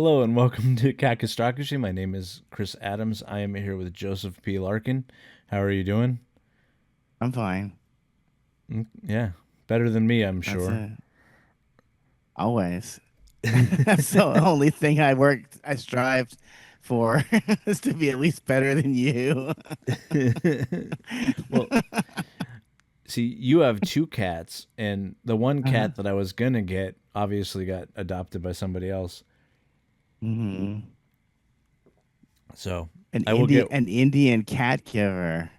Hello and welcome to Kakistocracy. My name is Chris Adams. I am here with Joseph P. Larkin. How are you doing? I'm fine. Yeah, better than me, I'm That's sure. it. Always. That's the only thing I strived for is to be at least better than you. Well, see, you have two cats, and the one Uh-huh. cat that I was gonna get obviously got adopted by somebody else. hmm So I will An Indian cat giver.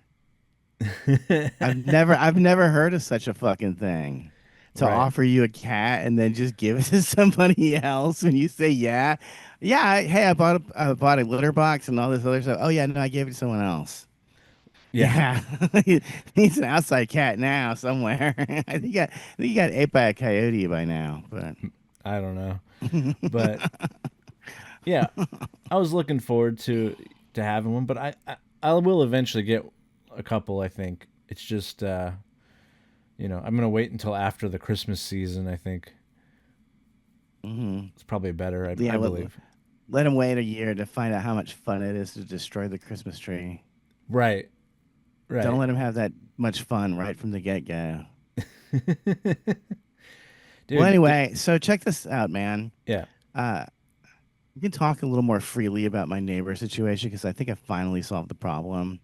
get. I've never heard of such a fucking thing. To Right. offer you a cat and then just give it to somebody else when you say yeah. Yeah, hey, I bought a litter box and all this other stuff. Oh yeah, no, I gave it to someone else. Yeah, Yeah, he's an outside cat now somewhere. I think he got ate by a coyote by now. But I don't know, but yeah, I was looking forward to having one, but I will eventually get a couple. I think it's just I'm gonna wait until after the Christmas season. I think hmm it's probably better. I yeah, believe. let him wait a year to find out how much fun it is to destroy the Christmas tree. Right, Don't right. let him have that much fun right from the get go. Well, Dude. anyway, so check this out, man. Yeah. Uh, we can talk a little more freely about my neighbor situation because I think I finally solved the problem.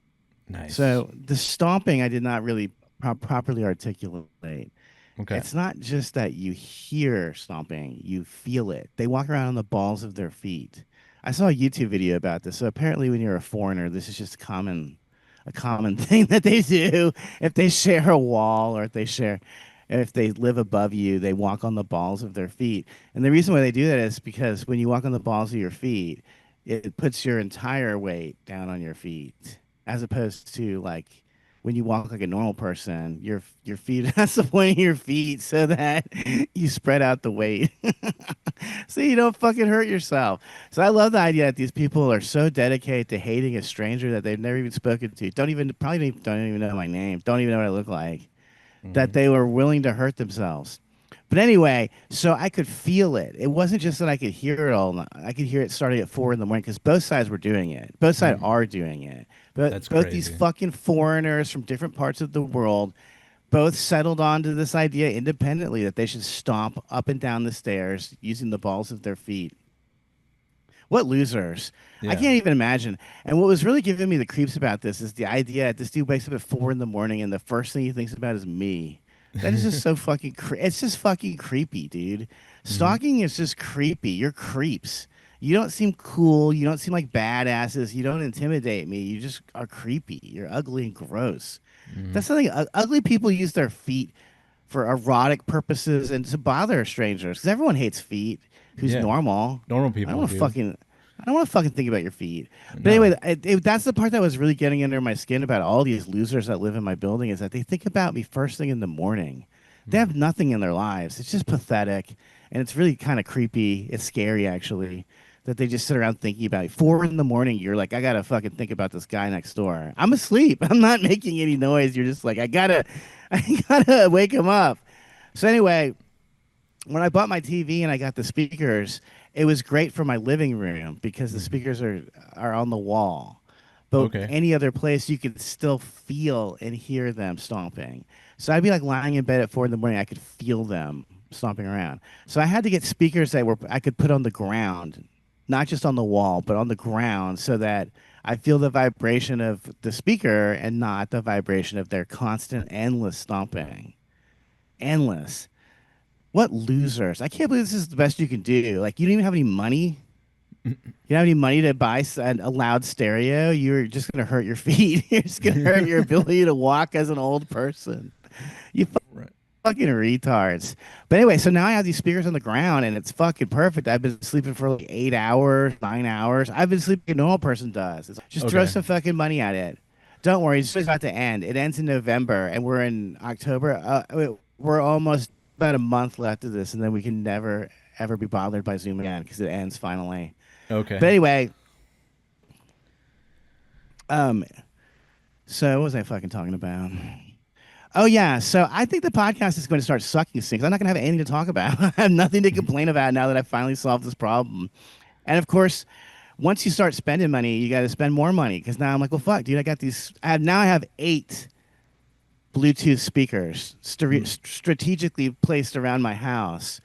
Nice. So the stomping, I did not really properly articulate. Okay. It's not just that you hear stomping, you feel it. They walk around on the balls of their feet. I saw a YouTube video about this. So apparently when you're a foreigner, this is just a common thing that they do. If they share a wall or if they live above you, they walk on the balls of their feet. And the reason why they do that is because when you walk on the balls of your feet, it puts your entire weight down on your feet, as opposed to like when you walk like a normal person, your feet that's the point of your feet so that you spread out the weight. So you don't fucking hurt yourself. So I love the idea that these people are so dedicated to hating a stranger that they've never even spoken to. Don't even know my name. Don't even know what I look like. That Hmm. they were willing to hurt themselves. But anyway, so I could feel it. It wasn't just that I could hear it all. I could hear it starting at 4 in the morning because both sides were doing it. Both sides Hmm. are doing it. But That's both these crazy. fucking foreigners from different parts of the world both settled onto this idea independently that they should stomp up and down the stairs using the balls of their feet. What losers. I Yeah. can't even imagine. And what was really giving me the creeps about this is the idea that this dude wakes up at 4 in the morning and the first thing he thinks about is me. That is just so fucking it's just fucking creepy, dude. Hmm. Stalking is just creepy. You're creeps. You don't seem cool. You don't seem like badasses. You don't intimidate me. You just are creepy. You're ugly and gross. Hmm. That's something ugly people use their feet for erotic purposes and to bother strangers because everyone hates feet who's Yeah. normal. Normal I don't people want to do. fucking I don't want to fucking think about your feet. But No. anyway, that's the part that was really getting under my skin about all these losers that live in my building is that they think about me first thing in the morning. They Hmm. have nothing in their lives. It's just pathetic, and it's really kind of creepy. It's scary actually that they just sit around thinking about it. 4 in the morning, you're like, I gotta fucking think about this guy next door. I'm asleep. I'm not making any noise. You're just like, I gotta wake him up. So anyway, when I bought my TV and I got the speakers, it was great for my living room because the Hmm. speakers are on the wall. But Okay. any other place, you could still feel and hear them stomping. So I'd be like lying in bed at 4 in the morning, I could feel them stomping around. So I had to get speakers that were I could put on the ground, not just on the wall, but on the ground, so that I feel the vibration of the speaker and not the vibration of their constant, endless stomping. Endless. What losers! I can't believe this is the best you can do. Like you don't even have any money. You don't have any money to buy a loud stereo. You're just gonna hurt your feet. You're just gonna hurt your ability to walk as an old person. You Right. fucking retards. But anyway, so now I have these speakers on the ground, and it's fucking perfect. I've been sleeping for like 8 hours, 9 hours. I've been sleeping like a normal person does. Just throw Okay. some fucking money at it. Don't worry, it's about to end. It ends in November, and we're in October. We're almost about a month left of this, and then we can never ever be bothered by Zoom again because it ends finally. But Okay. anyway, um, so what was I fucking talking about? Oh yeah, so I think the podcast is going to start sucking soon 'cause I'm not going to have anything to talk about. I have nothing to complain about now that I finally solved this problem. And of course, once you start spending money, you got to spend more money because now I'm like, well, fuck, dude, I got these. I have 8 Bluetooth speakers Mm. strategically placed around my house.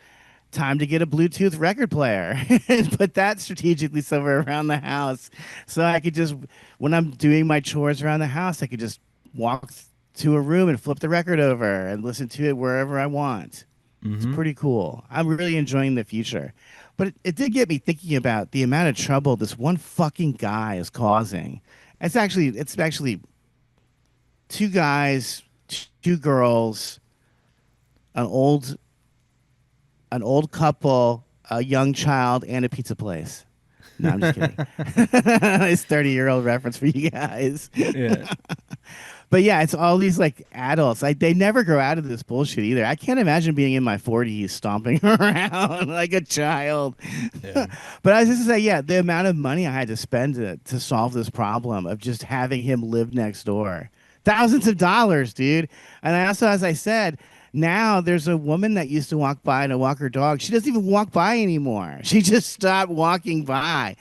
Time to get a Bluetooth record player and put that strategically somewhere around the house, so I could just, when I'm doing my chores around the house, I could just walk to a room and flip the record over and listen to it wherever I want. It's Mm-hmm. pretty cool. I'm really enjoying the future. But it did get me thinking about the amount of trouble this one fucking guy is causing. It's actually 2 guys, 2 girls, an old an old couple, a young child, and a pizza place. No, I'm just kidding. It's 30-year-old reference for you guys. Yeah. But yeah, it's all these like adults. Like they never grow out of this bullshit either. I can't imagine being in my 40s stomping around like a child. Yeah. But I was just to say, yeah, the amount of money I had to spend to solve this problem of just having him live next door. Thousands of dollars, dude. And I also, as I said, now there's a woman that used to walk by to walk her dog. She doesn't even walk by anymore. She just stopped walking by.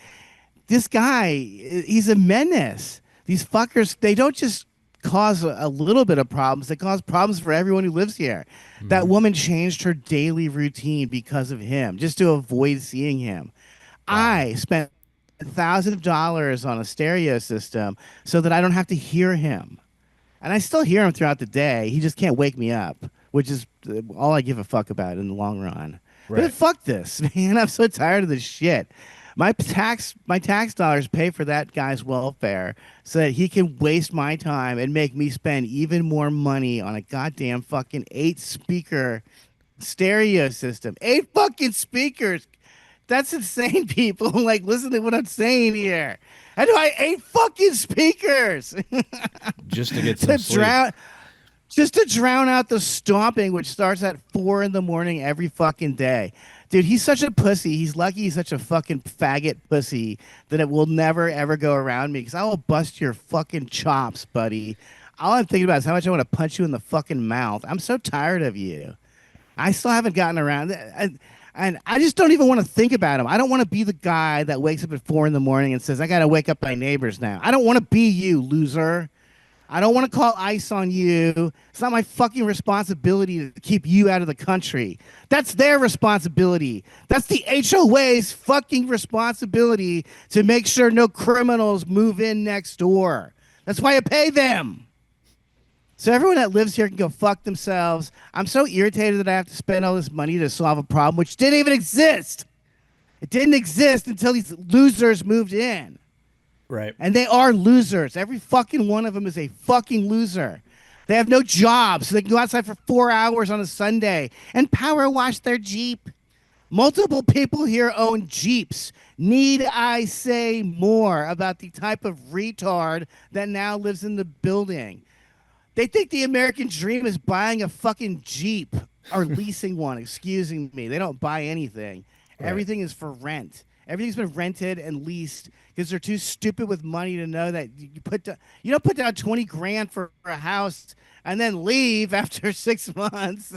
This guy, he's a menace. These fuckers, they don't just cause a little bit of problems, they cause problems for everyone who lives here. That Mm-hmm. woman changed her daily routine because of him, just to avoid seeing him. Wow. I spent thousands of dollars on a stereo system so that I don't have to hear him. And I still hear him throughout the day. He just can't wake me up, which is all I give a fuck about in the long run. But Right. fuck this, man. I'm so tired of this shit. My tax dollars pay for that guy's welfare so that he can waste my time and make me spend even more money on a goddamn fucking 8 speaker stereo system. 8 fucking speakers. That's insane, people. Like, listen to what I'm saying here. How do I 8 fucking speakers Just to get some to sleep. drown just to drown out the stomping, which starts at 4 in the morning every fucking day? Dude, he's such a pussy. He's lucky he's such a fucking faggot pussy that it will never ever go around me because I will bust your fucking chops, buddy. All I'm thinking about is how much I want to punch you in the fucking mouth. I'm so tired of you. I still haven't gotten around. And I just don't even want to think about him. I don't want to be the guy that wakes up at 4 in the morning and says, I got to wake up my neighbors now. I don't want to be you, loser. I don't want to call ICE on you. It's not my fucking responsibility to keep you out of the country. That's their responsibility. That's the HOA's fucking responsibility to make sure no criminals move in next door. That's why I pay them. So everyone that lives here can go fuck themselves. I'm so irritated that I have to spend all this money to solve a problem which didn't even exist. It didn't exist until these losers moved in. Right. And they are losers. Every fucking one of them is a fucking loser. They have no job, so they can go outside for 4 hours on a Sunday and power wash their Jeep. Multiple people here own Jeeps. Need I say more about the type of retard that now lives in the building? They think the American dream is buying a fucking Jeep or leasing one. Excusing me. They don't buy anything. Right. Everything is for rent. Everything's been rented and leased because they're too stupid with money to know that you don't put down 20 grand for a house and then leave after 6 months.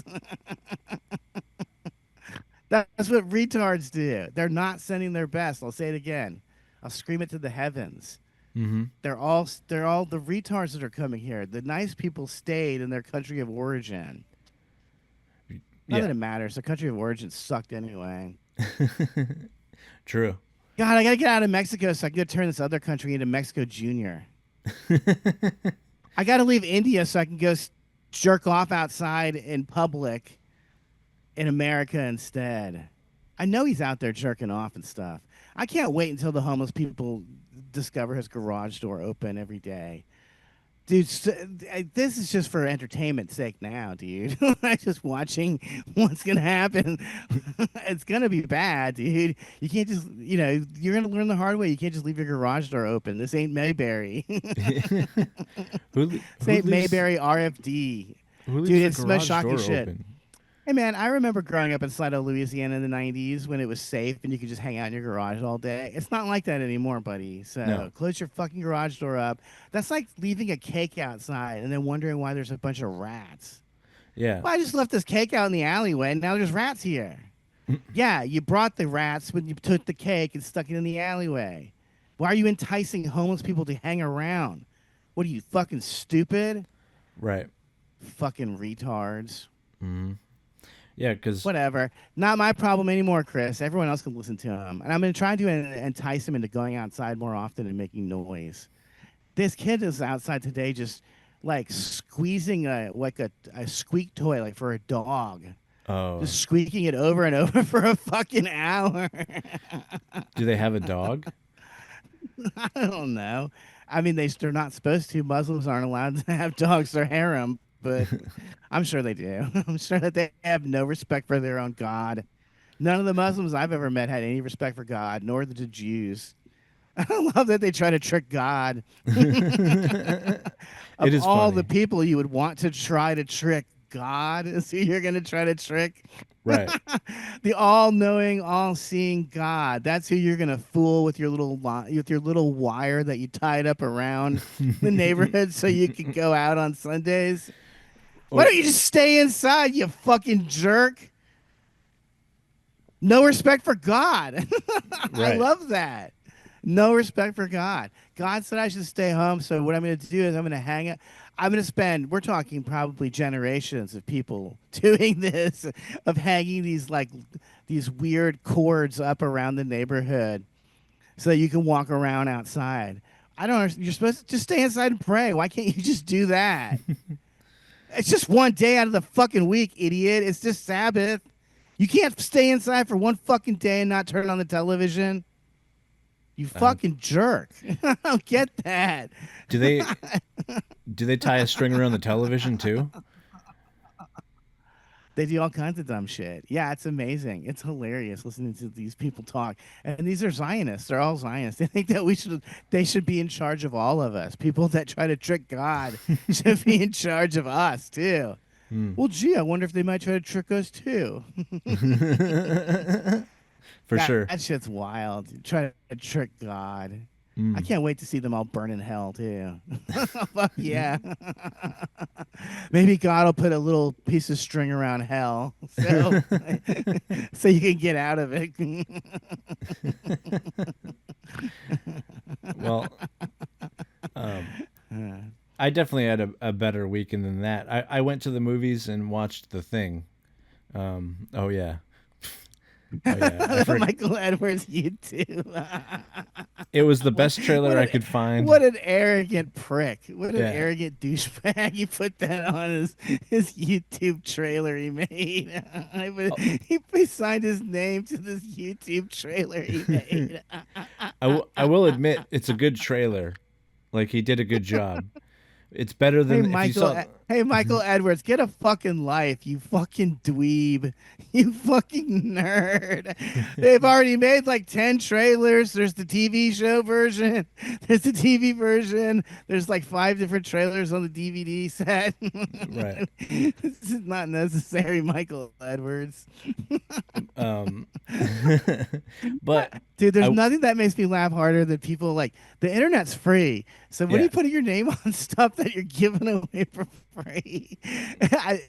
That's what retards do. They're not sending their best. I'll say it again. I'll scream it to the heavens. Mm-hmm. They're all the retards that are coming here. The nice people stayed in their country of origin. Not Yeah. that it matters. The country of origin sucked anyway. True. God, I gotta get out of Mexico so I can go turn this other country into Mexico Junior. I gotta leave India so I can go jerk off outside in public in America instead. I know he's out there jerking off and stuff. I can't wait until the homeless people discover his garage door open every day. Dude, this is just for entertainment's sake now, dude. I'm just watching what's going to happen. It's going to be bad, dude. You can't just, you're going to learn the hard way. You can't just leave your garage door open. This ain't Mayberry. This Who ain't leaves Mayberry RFD. who leaves Dude, their it's the most garage shocking door shit. open? Hey man, I remember growing up in Slidell, Louisiana in the 90s when it was safe and you could just hang out in your garage all day. It's not like that anymore, buddy. So No. close your fucking garage door up. That's like leaving a cake outside and then wondering why there's a bunch of rats. Yeah. Well, I just left this cake out in the alleyway and now there's rats here. Yeah, you brought the rats when you took the cake and stuck it in the alleyway. Why are you enticing homeless people to hang around? What are you fucking stupid? Right. Fucking retards. Yeah, because Whatever. Not my problem anymore, Chris. Everyone else can listen to him. And I'm going to try to entice him into going outside more often and making noise. This kid is outside today just like squeezing a squeak toy like for a dog. oh, Just squeaking it over and over for a fucking hour. do they have a dog? I don't know. I mean, they're not supposed to. Muslims aren't allowed to have dogs or harem, but I'm sure they do. I'm sure that they have no respect for their own God. None of the Muslims I've ever met had any respect for God, nor the Jews. I love that they try to trick God. It Of is all the funny. people you would want to try to trick, God is who you're going to try to trick. Right. The all-knowing, all-seeing God. That's who you're gonna fool with your with your little wire that you tied up around the neighborhood so you could go out on Sundays. Why Or don't you just stay inside, you fucking jerk? No respect for God. I right. love that. No respect for God. God said I should stay home. So what I'm going to do is I'm going to hang it. I'm going to spend. We're talking probably generations of people doing this, of hanging these weird cords up around the neighborhood so that you can walk around outside. I don't. You're supposed to just stay inside and pray. Why can't you just do that? It's just one day out of the fucking week, idiot. It's just Sabbath. You can't stay inside for one fucking day and not turn on the television. You I don't. fucking jerk. I don't get that. Do they do they tie a string around the television too? They do all kinds of dumb shit. Yeah, it's amazing. It's hilarious listening to these people talk. And these are Zionists. They're all Zionists. They think that they should be in charge of all of us. People that try to trick God should be in charge of us too. Hmm. Well, gee, I wonder if they might try to trick us too. For sure. That shit's wild. Try to trick God. I Mm. can't wait to see them all burn in hell too. Fuck yeah. Maybe God will put a little piece of string around hell so so you can get out of it. Well, um, I definitely had a better weekend than that. I went to the movies and watched The Thing. Oh yeah, oh yeah. Michael Edwards, you too. It was the best trailer What I an could find. what an arrogant prick. What an Yeah. arrogant douchebag. You put that on his YouTube trailer he made. Oh, He signed his name to this YouTube trailer he made. I will admit it's a good trailer. Like he did a good job. It's better Hey than if you Michael, saw. hey Michael Edwards, get a fucking life, you fucking dweeb, you fucking nerd. They've already made like 10 trailers. There's the TV show version, there's the TV version. There's like 5 different trailers on the DVD set. Right. This is not necessary, Michael Edwards. Um, but Dude, there's I nothing that makes me laugh harder than people like the internet's free. So what are yeah you putting your name on stuff that you're giving away for free?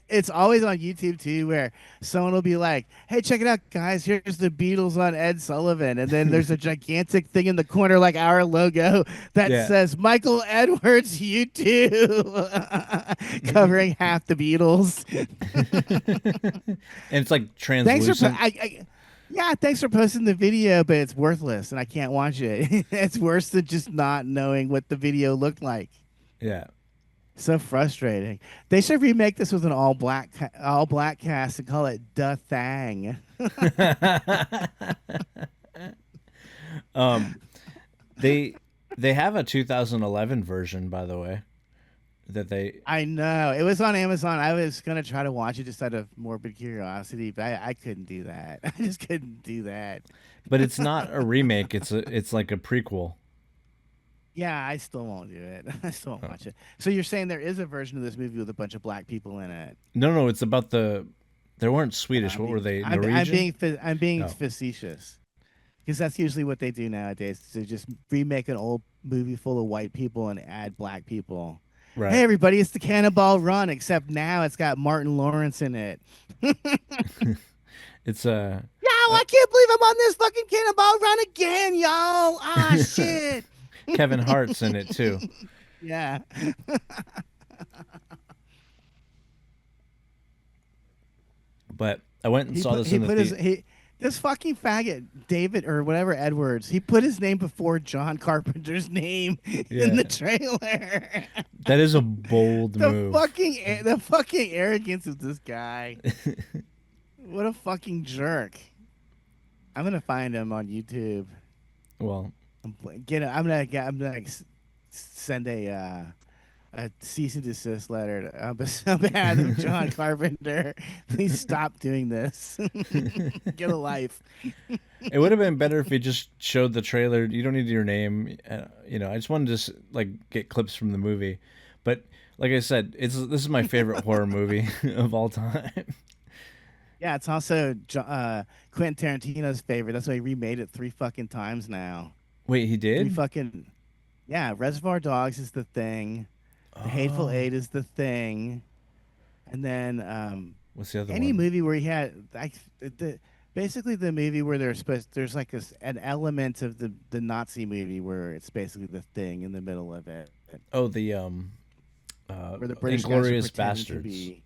It's always on YouTube too, where someone will be like, "Hey, check it out, guys! Here's the Beatles on Ed Sullivan," and then there's a gigantic thing in the corner, like our logo, that yeah, says Michael Edwards YouTube, covering half the Beatles. and it's like Thanks for translucent. yeah, thanks for posting the video, but it's worthless and I can't watch it. It's worse than just not knowing what the video looked like. Yeah. So frustrating. They should remake this with an all black cast and call it Da Thang. um, they they have a 2011 version, by the way, that they. I know. It was on Amazon. I was gonna try to watch it just out of morbid curiosity, but I couldn't do that. I just couldn't do that. But it's not a remake. It's like a prequel. Yeah, I still won't do it. I still won't Oh. watch it. So you're saying there is a version of this movie with a bunch of black people in it? No, no, it's about the. They weren't Swedish. I'm What were being they? Norwegian? I'm being Oh, facetious because that's usually what they do nowadays. To just remake an old movie full of white people and add black people. Hey right. everybody, it's the Cannonball Run, except now it's got Martin Lawrence in it. It's a. I can't believe I'm on this fucking cannonball run again, y'all. Ah, shit. Kevin Hart's in it too. Yeah. But I went and saw this He in the put his theater. he this fucking faggot David or whatever Edwards. He put his name before John Carpenter's name in Yeah, the trailer. that is a bold move. The fucking arrogance of this guy. What a fucking jerk. I'm gonna find him on YouTube. Well, I'm gonna send a cease and desist letter on behalf of John Carpenter. Please stop doing this. Get a life. it would have been better if he just showed the trailer. You don't need your name. I just wanted to just like get clips from the movie. But like I said, this is my favorite horror movie of all time. Yeah, it's also Quentin Tarantino's favorite. That's why he remade it 3 fucking times now. Wait, he Three did? fucking yeah. Reservoir Dogs is the thing. The Hateful Oh, Eight is the thing. And then what's the other any one? movie where he had like basically the movie where there's like an element of the Nazi movie where it's basically the thing in the middle of it, Oh, the where the British guys are Inglorious pretending to Bastards. be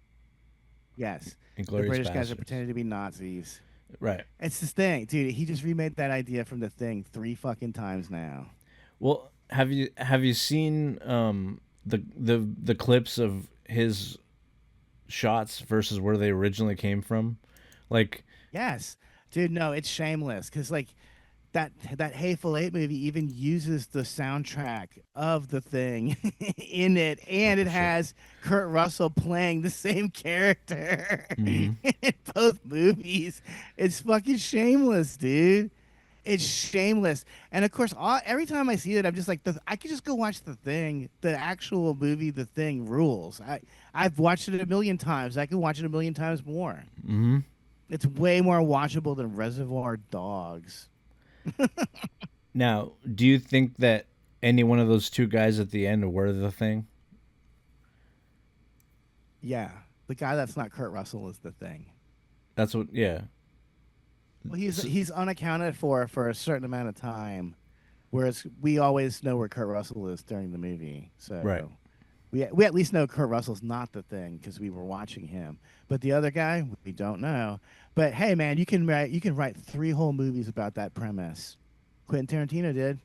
yes, the Inglorious British guys are Bastards. pretending to be Nazis. Right. It's this thing, dude. He just remade that idea from the thing 3 fucking times now. Well, have you seen the clips of his shots versus where they originally came from? Like, Yes, dude. No, it's shameless because like that Hateful Eight movie even uses the soundtrack of the thing in it, oh and it shit. has Kurt Russell playing the same character Mm-hmm. in both movies. It's fucking shameless, dude. It's shameless, and of course, every time I see it, I'm just like, I could just go watch the thing. The actual movie, the thing, rules. I've watched it a million times. I could watch it a million times more. Mm-hmm. It's way more watchable than Reservoir Dogs. Now, do you think that any one of those two guys at the end were the thing? Yeah, the guy that's not Kurt Russell is the thing. That's what. Yeah. Well, he's S he's unaccounted for a certain amount of time, whereas we always know where Kurt Russell is during the movie. right. So we at least know Kurt Russell's not the thing because we were watching him. But the other guy, we don't know. But hey, man, you can write 3 whole movies about that premise. Quentin Tarantino did.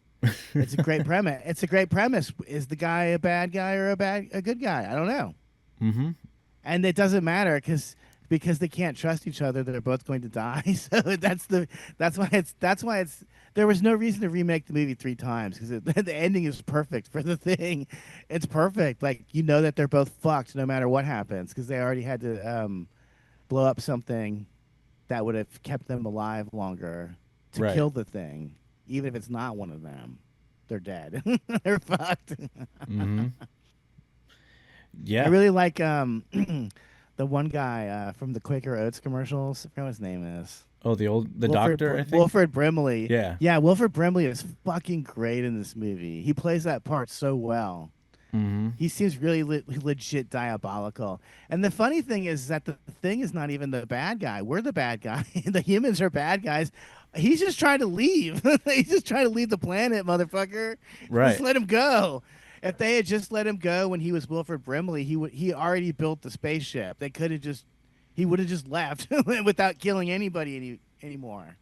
It's a great premise. It's a great premise. Is the guy a bad guy or a good guy? I don't know. Mm-hmm. And it doesn't matter because they can't trust each other. They're both going to die. So that's why it's there was no reason to remake the movie 3 times because the ending is perfect for the thing. It's perfect. Like you know that they're both fucked no matter what happens because they already had to blow up something that would have kept them alive longer to Right. kill the thing, even if it's not one of them. They're dead. They're fucked. Mm-hmm. I Yeah. really like the one guy from the Quaker Oats commercials. I forgot what his name is. Oh, the doctor, I think. Wilford Brimley. Yeah. Yeah, Wilford Brimley is fucking great in this movie. He plays that part so well. Mm-hmm. He seems really legit diabolical. And the funny thing is that the thing is not even the bad guy. We're the bad guy. The humans are bad guys. He's just trying to leave. He's just trying to leave the planet, motherfucker. Just Right. let him go. If they had just let him go when he was Wilford Brimley, he already built the spaceship. They could have just he would have just left without killing anybody anymore.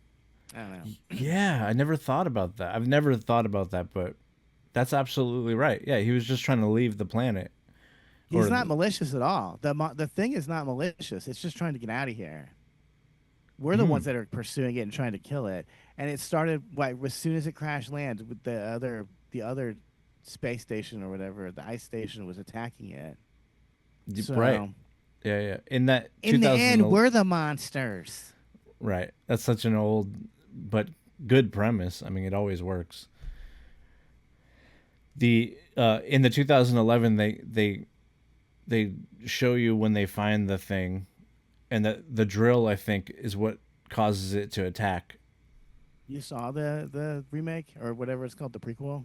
I don't know. Yeah. I never thought about that. I've never thought about that, but that's absolutely right. Yeah, he was just trying to leave the planet. He's Or not malicious at all. The thing is not malicious. It's just trying to get out of here. We're the hmm. ones that are pursuing it and trying to kill it. And it started as soon as it crash landed with the other space station or whatever, the ice station was attacking it. Right. So Yeah, yeah. In that in the end, 2000, we're the monsters. right. That's such an old but good premise. I mean, it always works. The in the 2011 they show you when they find the thing, and the drill I think is what causes it to attack. You saw the remake or whatever it's called, the prequel.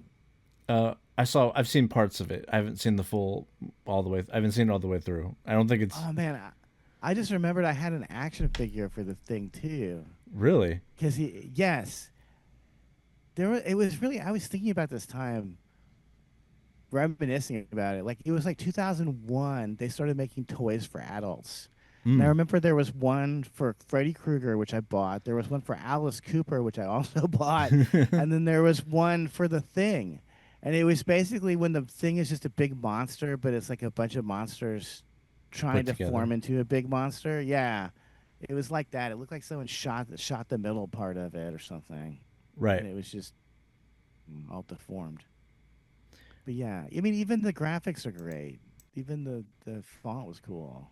I've seen parts of it. I haven't seen the full all the way. I haven't seen it all the way through. I don't think it's Oh man, I just remembered I had an action figure for the thing too. Really? Because yes, it was really, I was thinking about this time, reminiscing about it. Like it was like 2001, they started making toys for adults. And I Mm. remember there was one for Freddy Krueger, which I bought. There was one for Alice Cooper, which I also bought. And then there was one for the Thing. And it was basically when the Thing is just a big monster, but it's like a bunch of monsters Put trying to together. form into a big monster. Yeah. It was like that. It looked like someone shot the middle part of it or something. Right. And it was just all deformed. But yeah, I mean, even the graphics are great. Even the font was cool.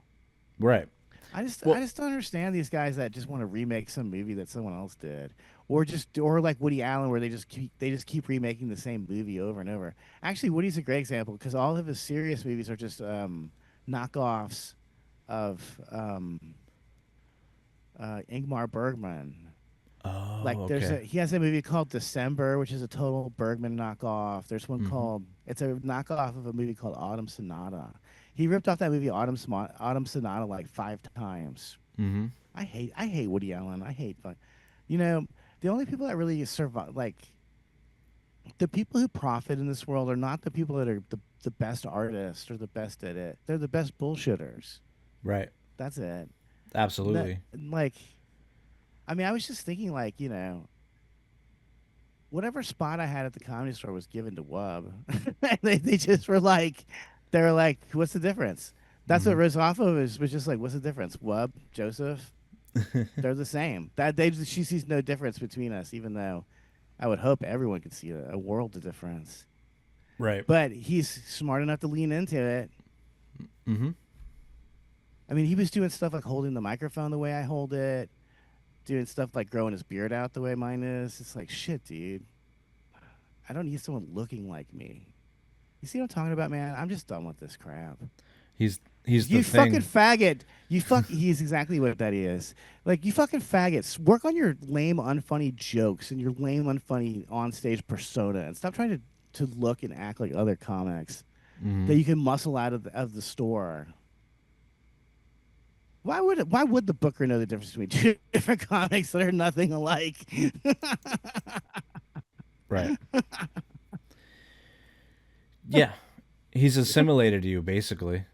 Right. I Well, just don't understand these guys that just want to remake some movie that someone else did, or like Woody Allen, where they just keep remaking the same movie over and over. Actually, Woody's a great example because all of his serious movies are just knockoffs of Ingmar Bergman. Like oh, there's okay. he has a movie called December, which is a total Bergman knockoff. There's one Hmm. called it's a knockoff of a movie called Autumn Sonata. He ripped off that movie Autumn Sonata like 5 times. Hmm. I hate Woody Allen. I hate fun. You know, the only people that really survive, like the people who profit in this world, are not the people that are the best artists or the best at it. They're the best bullshitters. Right. That's it. That Absolutely. like I mean, I was just thinking whatever spot I had at the comedy store was given to Wub. They just were like, they were like, what's the difference? That's what Hmm. Riz off of was just like, what's the difference? Wub, Joseph, they're the same. She sees no difference between us, even though I would hope everyone could see a world of difference. Right. But he's smart enough to lean into it. Hmm. I mean, he was doing stuff like holding the microphone the way I hold it, doing stuff like growing his beard out the way mine is. It's like, shit, dude. I don't need someone looking like me. You see what I'm talking about, man? I'm just done with this crap. He's the You fucking thing. faggot. He's exactly what that is. Like, you fucking faggots. Work on your lame, unfunny jokes and your lame, unfunny onstage persona and stop trying to look and act like other comics Hmm. that you can muscle out of the store. Why would the booker know the difference between two different comics that are nothing alike? Right. Yeah. He's assimilated you basically,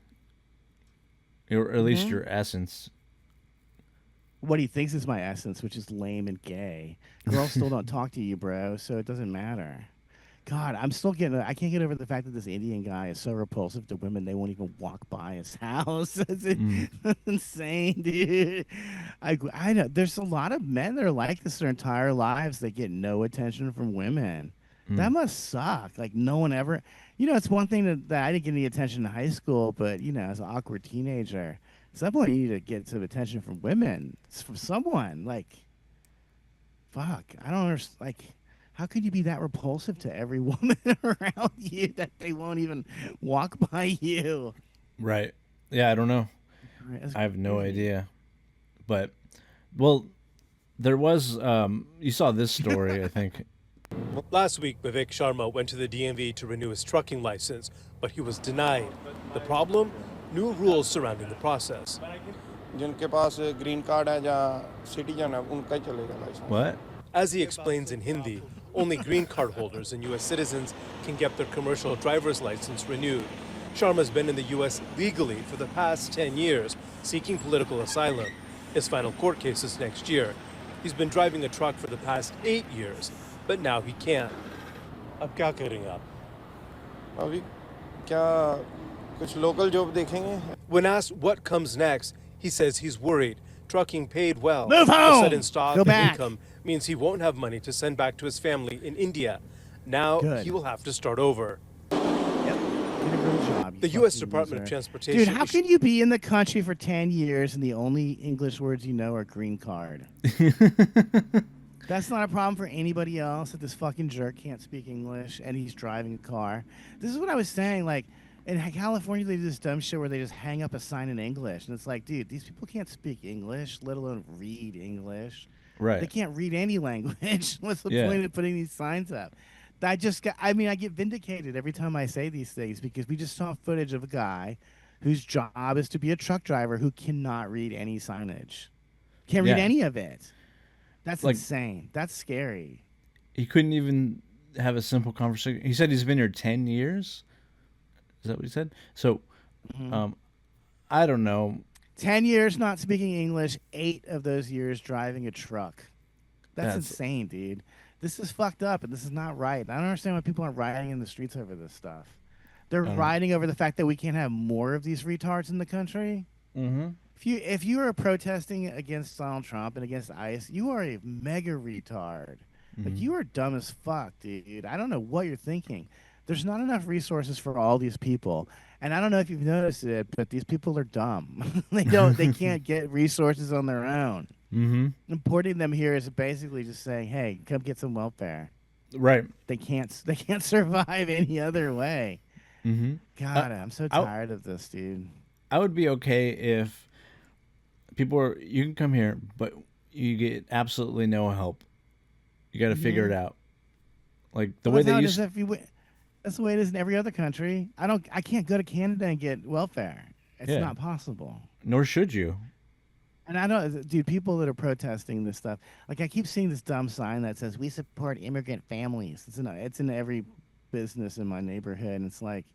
or at least Hmm. your essence. What he thinks is my essence, which is lame and gay. Girls still don't talk to you, bro, so it doesn't matter. God, I can't get over the fact that this Indian guy is so repulsive to women, they won't even walk by his house. Mm. That's insane, dude. I know there's a lot of men that are like this their entire lives. They get no attention from women. That Mm. must suck. Like no one ever, it's one thing that I didn't get any attention in high school, but as an awkward teenager, at some point you need to get some attention from women. It's from someone. Like, fuck, I don't understand. Like, how could you be that repulsive to every woman around you that they won't even walk by you? Right. Yeah, I don't know. That's I have no crazy. idea. But well, there was you saw this story, I think. Last week, Vivek Sharma went to the DMV to renew his trucking license, but he was denied. The problem? New rules surrounding the process. जिनके पास green card है या citizen है उनका ही चलेगा licence What? As he explains in Hindi, only green card holders and U.S. citizens can get their commercial driver's license renewed. Sharma's been in the U.S. legally for the past 10 years, seeking political asylum. His final court case is next year. He's been driving a truck for the past 8 years, but now he can't. अब क्या करेंगे आप? अभी क्या कुछ local job देखेंगे When asked what comes next, he says he's worried. Trucking paid well. Move The sudden home. stop Go in back. income means he won't have money to send back to his family in India. Now he Good. will have to start over. Yep. Get a real job, you The U.S. fucking Department of loser. Dude, Transportation how can you be in the country for 10 years and the only English words you know are green card? That's not a problem for anybody else that this fucking jerk can't speak English and he's driving a car. This is what I was saying. Like, in California, they do this dumb shit where they just hang up a sign in English. And it's like, dude, these people can't speak English, let alone read English. They Right. can't read any language. What's the Yeah. point of putting these signs up? I get vindicated every time I say these things because we just saw footage of a guy whose job is to be a truck driver who cannot read any signage. Can't read Yeah. any of it. That's Like- insane. That's scary. He couldn't even have a simple conversation. He said he's been here 10 years. Is that what he said? So, I don't know. 10 years not speaking English, 8 of those years driving a truck. That's insane, dude. This is fucked up, and this is not right. I don't understand why people are rioting in the streets over this stuff. They're rioting over the fact that we can't have more of these retards in the country. Mm-hmm. If you are protesting against Donald Trump and against ICE, you are a mega retard. Like, you are dumb as fuck, dude. I don't know what you're thinking. There's not enough resources for all these people. And I don't know if you've noticed it, but these people are dumb. They can't get resources on their own. Mm-hmm. Importing them here is basically just saying, "Hey, come get some welfare." Right. They can't survive any other way. Mm-hmm. God, I'm so tired of this, dude. I would be okay if people are, you can come here, but you get absolutely no help. You got to figure it out. Like the way they used. That's the way it is in every other country. I can't go to Canada and get welfare. It's not possible. Nor should you. And I don't, dude, people that are protesting this stuff, like I keep seeing this dumb sign that says, "We support immigrant families." It's in every business in my neighborhood. And it's like,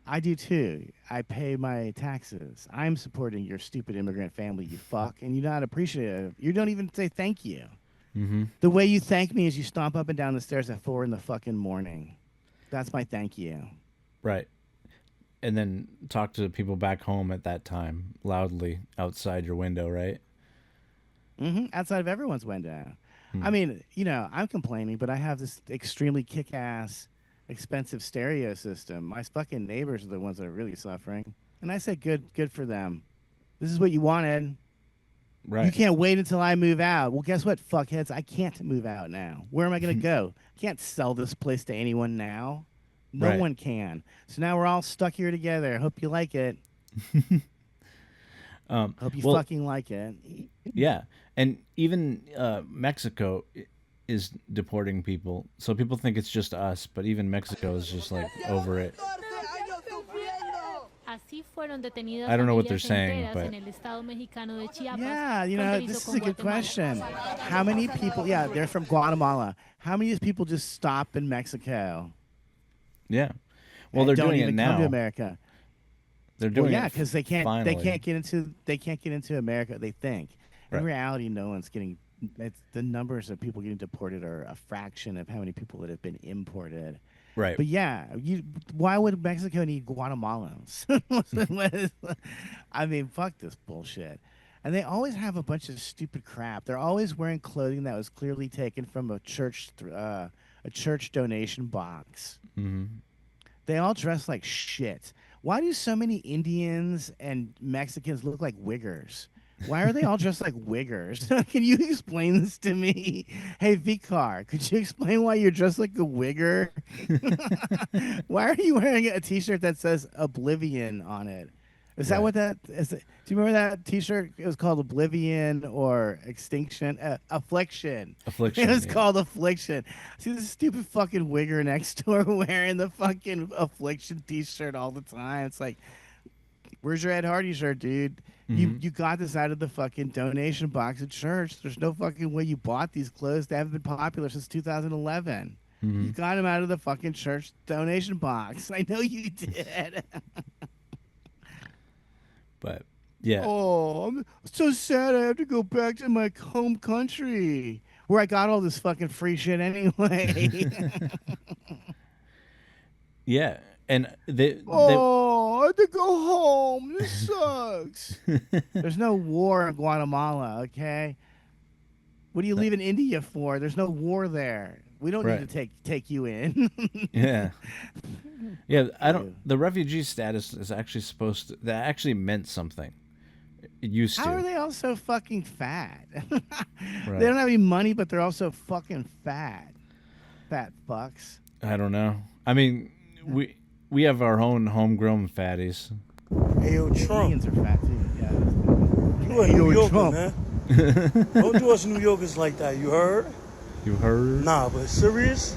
I do too. I pay my taxes. I'm supporting your stupid immigrant family, you fuck. And you're not appreciative. You don't even say thank you. Mm-hmm. The way you thank me is you stomp up and down the stairs at 4 in the fucking morning. That's my thank you. Right. And then talk to people back home at that time loudly outside your window, right? Mm-hmm. Outside of everyone's window. I mean, I'm complaining, but I have this extremely kick-ass, expensive stereo system. My fucking neighbors are the ones that are really suffering. And I say good for them. This is what you wanted. Right. You can't wait until I move out. Well, guess what, fuckheads? I can't move out now. Where am I going to go? I can't sell this place to anyone now. No one can. So now we're all stuck here together. Hope you like it. Hope you fucking like it. Yeah. And even Mexico is deporting people. So people think it's just us, but even Mexico is just like over it. I don't know what they're saying, but yeah, this is a good question. How many people? Yeah, they're from Guatemala. How many people just stop in Mexico? Yeah, well, they're doing it now. Come to America. They're doing it. Because they can't. Finally. They can't get into. They can't get into America. They think. In reality, no one's getting. The numbers of people getting deported are a fraction of how many people that have been imported. Right. But yeah, why would Mexico need Guatemalans? I mean, fuck this bullshit. And they always have a bunch of stupid crap. They're always wearing clothing that was clearly taken from a church donation box. Mm-hmm. They all dress like shit. Why do so many Indians and Mexicans look like wiggers? Why are they all dressed like wiggers? Can you explain this to me? Hey, Vicar, could you explain why you're dressed like a wigger? Why are you wearing a T-shirt that says Oblivion on it? Is that what that is? Do you remember that T-shirt? It was called Oblivion or Extinction, Affliction. Affliction. It was called Affliction. See this stupid fucking wigger next door wearing the fucking Affliction T-shirt all the time. It's like, where's your Ed Hardy shirt, dude? You got this out of the fucking donation box at church. There's no fucking way you bought these clothes. They haven't been popular since 2011. You got them out of the fucking church donation box. I know you did. But yeah. Oh, I'm so sad. I have to go back to my home country where I got all this fucking free shit anyway. Yeah. And I have to go home. This sucks. There's no war in Guatemala, okay? What are you leaving India for? There's no war there. We don't need to take you in. Yeah. Yeah, the refugee status is actually that actually meant something. It used to. How are they all so fucking fat? They don't have any money, but they're also fucking fat. Fat fucks. I don't know. I mean, we have our own homegrown fatties. Hey, yo, Trump. Indians are fat too. Yeah. You a New Yorker, man. Don't do us New Yorkers like that. You heard? You heard? Nah, but serious?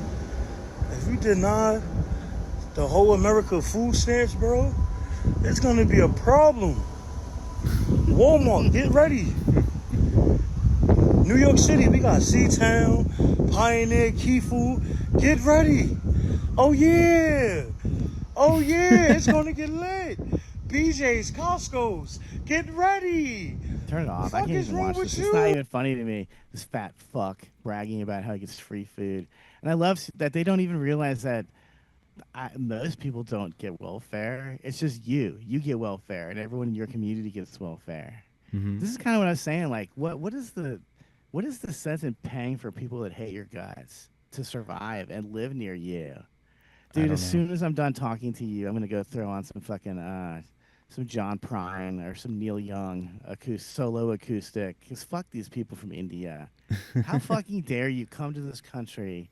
If we deny the whole America food stamps, bro, it's gonna be a problem. Walmart, get ready. New York City, we got C-Town, Pioneer, Kifu. Get ready. Oh yeah, it's gonna get lit. BJ's, Costco's, get ready. Turn it off. I Fuck can't is even wrong watch with this. you? It's not even funny to me. This fat fuck bragging about how he gets free food. And I love that they don't even realize that most people don't get welfare. It's just you. You get welfare, and everyone in your community gets welfare. Mm-hmm. This is kind of what I was saying. Like, what is the sense in paying for people that hate your guts to survive and live near you? Dude, as soon as I'm done talking to you, I'm gonna go throw on some fucking some John Prine or some Neil Young solo acoustic. Because fuck these people from India. How fucking dare you come to this country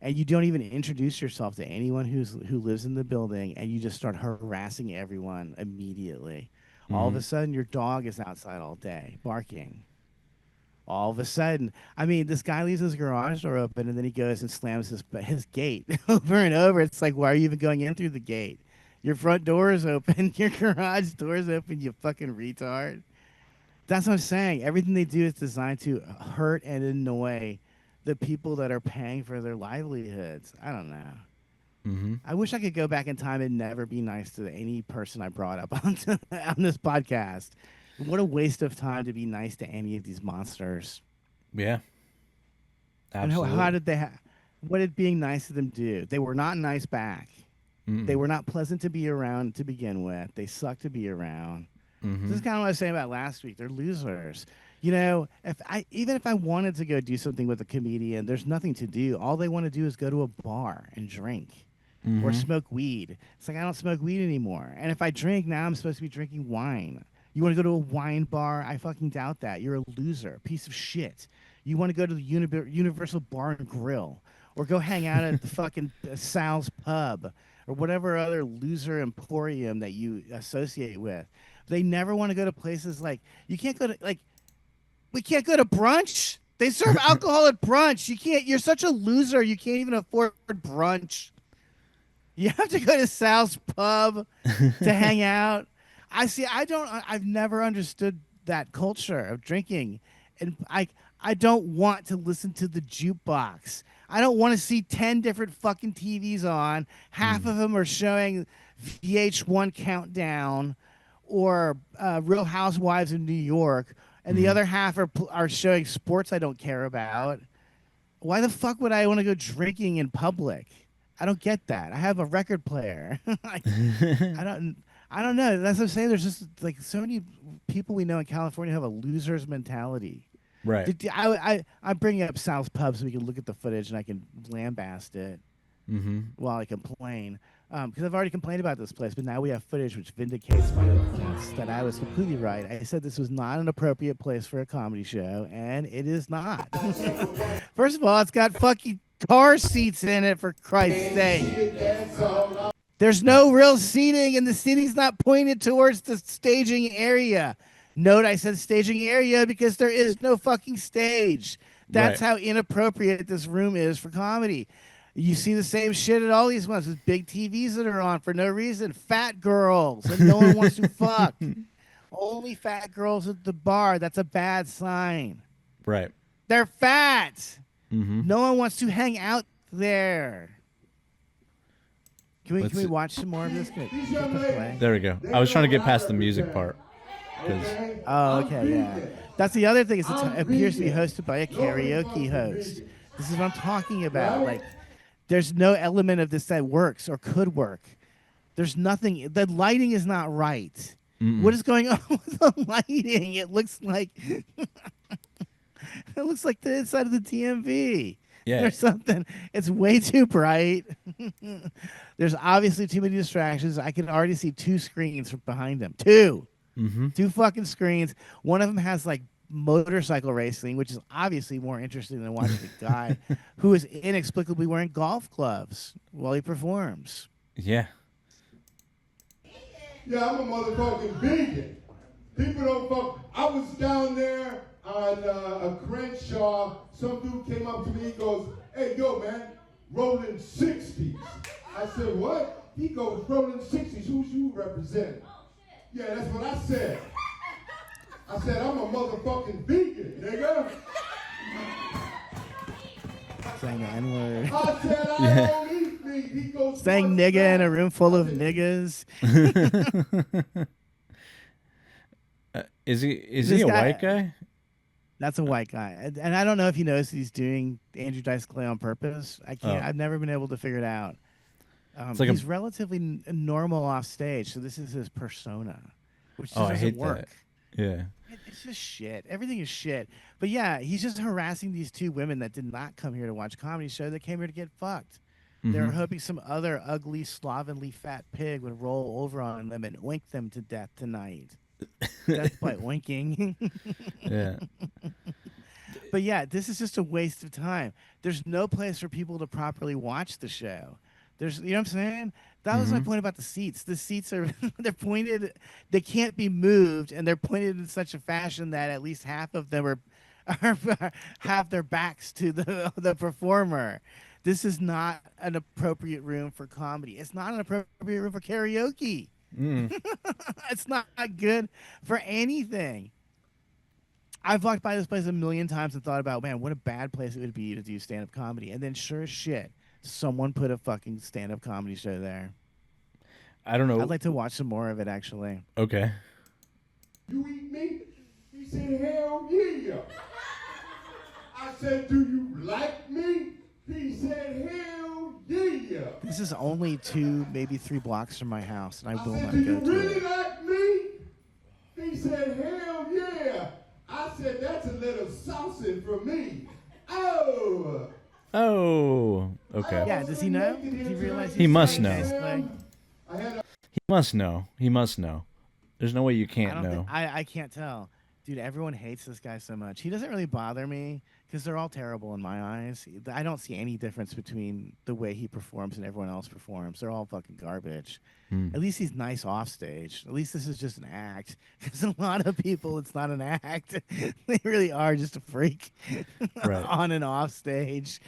and you don't even introduce yourself to anyone who lives in the building, and you just start harassing everyone immediately. All of a sudden, your dog is outside all day barking. All of a sudden, I mean, this guy leaves his garage door open, and then he goes and slams his gate over and over. It's like, why are you even going in through the gate? Your front door is open. Your garage door is open, you fucking retard. That's what I'm saying. Everything they do is designed to hurt and annoy the people that are paying for their livelihoods. I don't know. Mm-hmm. I wish I could go back in time and never be nice to any person I brought up on this podcast. What a waste of time to be nice to any of these monsters. Yeah. Absolutely. And how did they what did being nice to them do? They were not nice back. They were not pleasant to be around to begin with. They suck to be around. This is kind of what I was saying about last week. They're losers. You know, even if I wanted to go do something with a comedian, there's nothing to do. All they want to do is go to a bar and drink or smoke weed. It's like, I don't smoke weed anymore. And if I drink now, I'm supposed to be drinking wine. You want to go to a wine bar? I fucking doubt that. You're a loser, piece of shit. You want to go to the Universal Bar and Grill, or go hang out at the fucking Sal's Pub, or whatever other loser emporium that you associate with. They never want to go to places like, you can't go to, like, we can't go to brunch. They serve alcohol at brunch. You can't, you're such a loser. You can't even afford brunch. You have to go to Sal's Pub to hang out. I've never understood that culture of drinking. And I don't want to listen to the jukebox. I don't want to see 10 different fucking TVs on. Half of them are showing VH1 Countdown or Real Housewives of New York, and the other half are showing sports I don't care about. Why the fuck would I want to go drinking in public? I don't get that. I have a record player. I don't know. That's what I'm saying. There's just like so many people we know in California have a loser's mentality. Right. I'm bringing up Sal's Pub so we can look at the footage and I can lambast it while I complain. Because I've already complained about this place, but now we have footage which vindicates my points that I was completely right. I said this was not an appropriate place for a comedy show, and it is not. First of all, it's got fucking car seats in it, for Christ's sake. There's no real seating, and the seating's not pointed towards the staging area. Note I said staging area because there is no fucking stage. That's how inappropriate this room is for comedy. You see the same shit at all these ones with big TVs that are on for no reason. Fat girls that no one wants to fuck. Only fat girls at the bar. That's a bad sign. Right. They're fat. No one wants to hang out there. Can we watch some more of this? There we go. I was trying to get past the music part. Oh, okay, yeah. That's the other thing. Is it appears to be hosted by a karaoke host. This is what I'm talking about. Like, there's no element of this that works or could work. There's nothing. The lighting is not right. What is going on with the lighting? It looks like the inside of the TMV. Yeah. Or something. It's way too bright. There's obviously too many distractions. I can already see 2 screens from behind them. 2. 2 fucking screens. One of them has like motorcycle racing, which is obviously more interesting than watching a guy who is inexplicably wearing golf gloves while he performs. Yeah. Yeah, I'm a motherfucking vegan. People don't fuck. I was down there on a Crenshaw. Some dude came up to me. He goes, "Hey, yo, man, rolling 60s." I said, "What?" He goes, "Rolling 60s. Who's you represent?" Yeah, that's what I said. I said, "I'm a motherfucking vegan, nigga." Saying the N-word. I said I Yeah. don't eat meat. He goes, Saying "What's nigga in that?" a room full I of said, niggas. Is he This a white guy, guy? that's a white guy. And I don't know if he knows he's doing Andrew Dice Clay on purpose. Oh, I've never been able to figure it out. it's like a. He's relatively normal off stage, so this is his persona, which Oh, just I doesn't hate work. that. Yeah. It's just shit. Everything is shit. But yeah, he's just harassing these two women that did not come here to watch a comedy show. They came here to get fucked. They were Mm-hmm. hoping some other ugly, slovenly fat pig would roll over on them and oink them to death tonight. Death by oinking. Yeah. But yeah, this is just a waste of time. There's no place for people to properly watch the show. There's, you know what I'm saying? That was my Mm-hmm. point about the seats. The seats are, they're pointed, they can't be moved, and they're pointed in such a fashion that at least half of them are have their backs to the performer. This is not an appropriate room for comedy. It's not an appropriate room for karaoke. Mm. It's not good for anything. I've walked by this place a million times and thought about, man, what a bad place it would be to do stand-up comedy. And then sure as shit, someone put a fucking stand-up comedy show there. I don't know. I'd like to watch some more of it, actually. Okay. "You eat meat?" He said, "Hell yeah." I said, "Do you like me?" He said, "Hell yeah." This is only 2, maybe 3 blocks from my house, and I I will said, not "Do you go to really it. like me?" He said, "Hell yeah." I said, "That's a little saucy for me." Oh. Oh. Okay. Yeah, does he know? Does he realize He he's must saying know. Dice Clay? I had a He must know. He must know. There's no way you I can't don't know. think I can't tell. Dude, everyone hates this guy so much. He doesn't really bother me because they're all terrible in my eyes. I don't see any difference between the way he performs and everyone else performs. They're all fucking garbage. Hmm. At least he's nice off stage. At least this is just an act. Because a lot of people, it's not an act. They really are just a freak Right. on and off stage.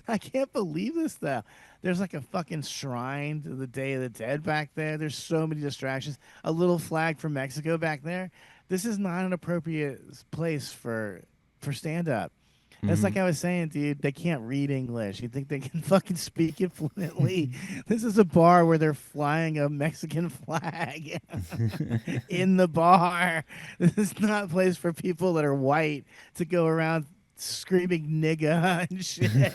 I can't believe this though. There's like a fucking shrine to the Day of the Dead back there. There's so many distractions. A little flag from Mexico back there. This is not an appropriate place for stand up. It's like I was saying, dude, they can't read English. You think they can fucking speak it fluently? This is a bar where they're flying a Mexican flag in the bar. This is not a place for people that are white to go around screaming nigga and shit.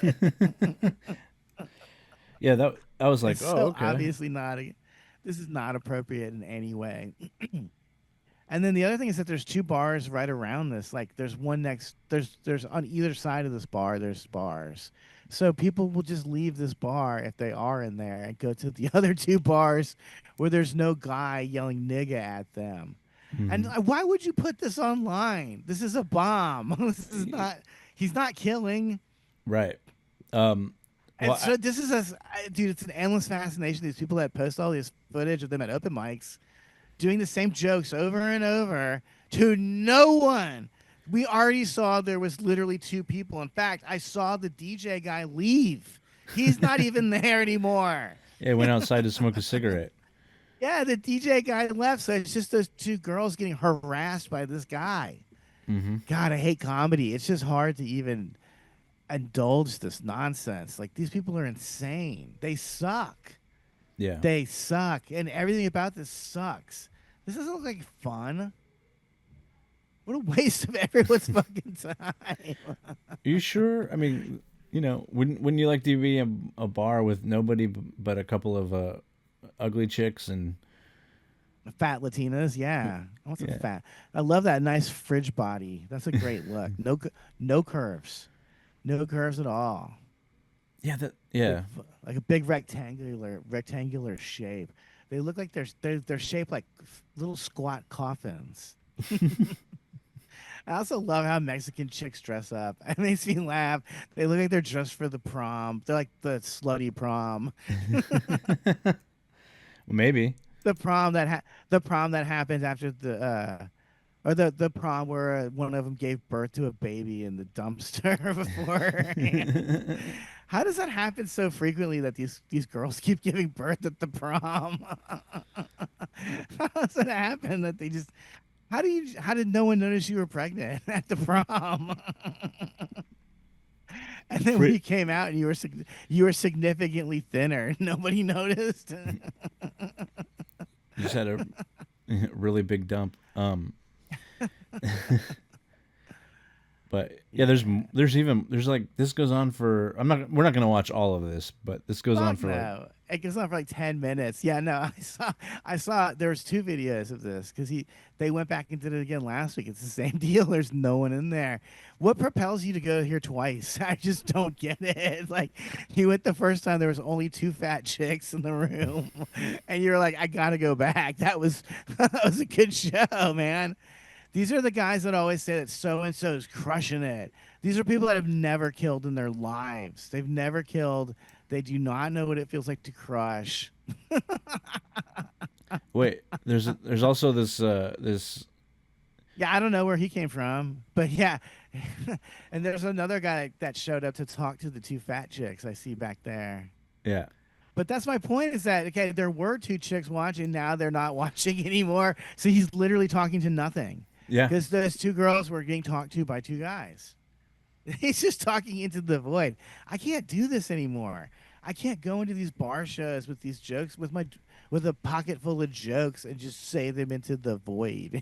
Yeah, that I was like, It's oh, so okay. obviously not. This is not appropriate in any way. And then the other thing is that there's 2 bars right around this. Like there's one next. There's on either side of this bar. There's bars. So people will just leave this bar if they are in there and go to the other 2 bars where there's no guy yelling nigga at them. And why would you put this online? This is a bomb. This is not. He's not killing. Right. And Well, so this is dude. It's an endless fascination. These people that post all this footage of them at open mics, doing the same jokes over and over to no one. We already saw there was literally 2 people. In fact, I saw the DJ guy leave. He's not even there anymore. yeah, went outside to smoke a cigarette. Yeah, the DJ guy left, so it's just those 2 girls getting harassed by this guy. God, I hate comedy. It's just hard to even indulge this nonsense. Like, these people are insane. They suck. Yeah. They suck, and everything about this sucks. This doesn't look like fun. What a waste of everyone's fucking time. Are you sure? I mean, wouldn't you like to be a bar with nobody but a couple of ugly chicks and Fat Latinas, yeah. I want some Yeah. fat. I love that nice fridge body. That's a great look. No curves, no curves at all. yeah. Like a big rectangular shape. They look like they're shaped like little squat coffins. I also love how Mexican chicks dress up. It makes me laugh. They look like they're dressed for the prom. They're like the slutty prom. Maybe. The prom that happened after the prom where one of them gave birth to a baby in the dumpster before. How does that happen so frequently that these girls keep giving birth at the prom? How does it happen that they just How did no one notice you were pregnant at the prom? And then when Fri- you came out and you were significantly thinner, nobody noticed. You just had a really big dump. But yeah, Yeah. there's like this goes on for we're not gonna watch all of this, but this goes on Fuck for like no. It goes on for like 10 minutes. Yeah, no, I saw there was two videos of this because they went back and did it again last week. It's the same deal. There's no one in there. What propels you to go here twice? I just don't get it. Like you went the first time, there was only two fat chicks in the room, and you're like, I gotta go back. That was that was a good show, man. These are the guys that always say that so and so is crushing it. These are people that have never killed in their lives. They've never killed. They do not know what it feels like to crush. wait, there's also this Yeah, I don't know where he came from, but yeah. And there's another guy that showed up to talk to the two fat chicks I see back there. yeah. But that's my point is that, okay, there were two chicks watching. Now they're not watching anymore. So he's literally talking to nothing Yeah. because those two girls were getting talked to by two guys. He's just talking into the void. I can't do this anymore. I can't go into these bar shows with these jokes with a pocket full of jokes and just say them into the void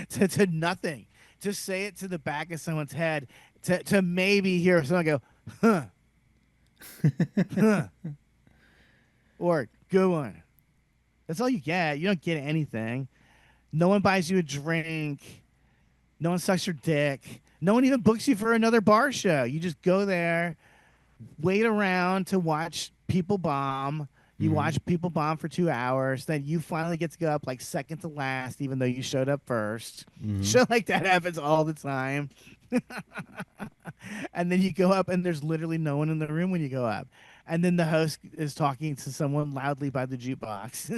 to nothing. Just say it to the back of someone's head to maybe hear someone go, huh, huh, or good one. That's all you get. You don't get anything. No one buys you a drink. No one sucks your dick. No one even books you for another bar show. You just go there, wait around to watch people bomb. You Hmm. watch people bomb for 2 hours. Then you finally get to go up like second to last, even though you showed up first. Hmm. Shit like that happens all the time. And then you go up, and there's literally no one in the room when you go up. And then the host is talking to someone loudly by the jukebox